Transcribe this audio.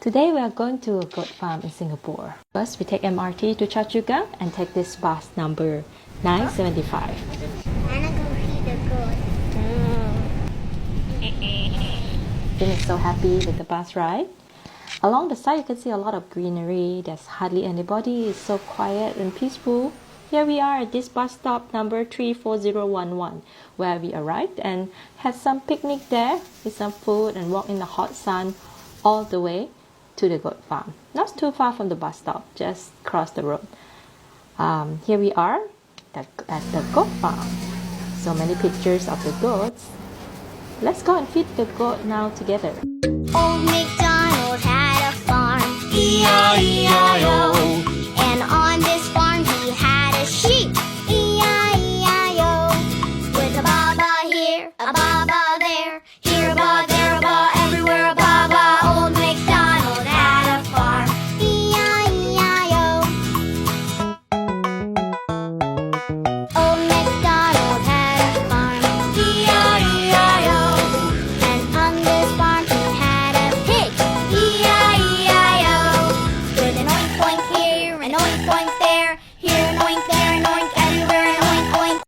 Today we are going to a goat farm in Singapore. First, we take MRT to Choa Chu Kang and take this bus number 975. Anna go feed the goat. Finn is so happy with the bus ride. Along the side you can see a lot of greenery. There's hardly anybody. It's so quiet and peaceful. Here we are at this bus stop number 34011 where we arrived and had some picnic there with some food and walked in the hot sun all the way to the goat farm. Not too far from the bus stop, just across the road. Here we are at the goat farm. So many pictures of the goats. Let's go and feed the goat now together. Old MacDonald had a farm, E-I-E-I-O. And on this farm he had a sheep, E-I-E-I-O. With a baba here, a baba there, here a baba, there a baba, everywhere a baba. Old MacDonald had a farm, E-I-E-I-O.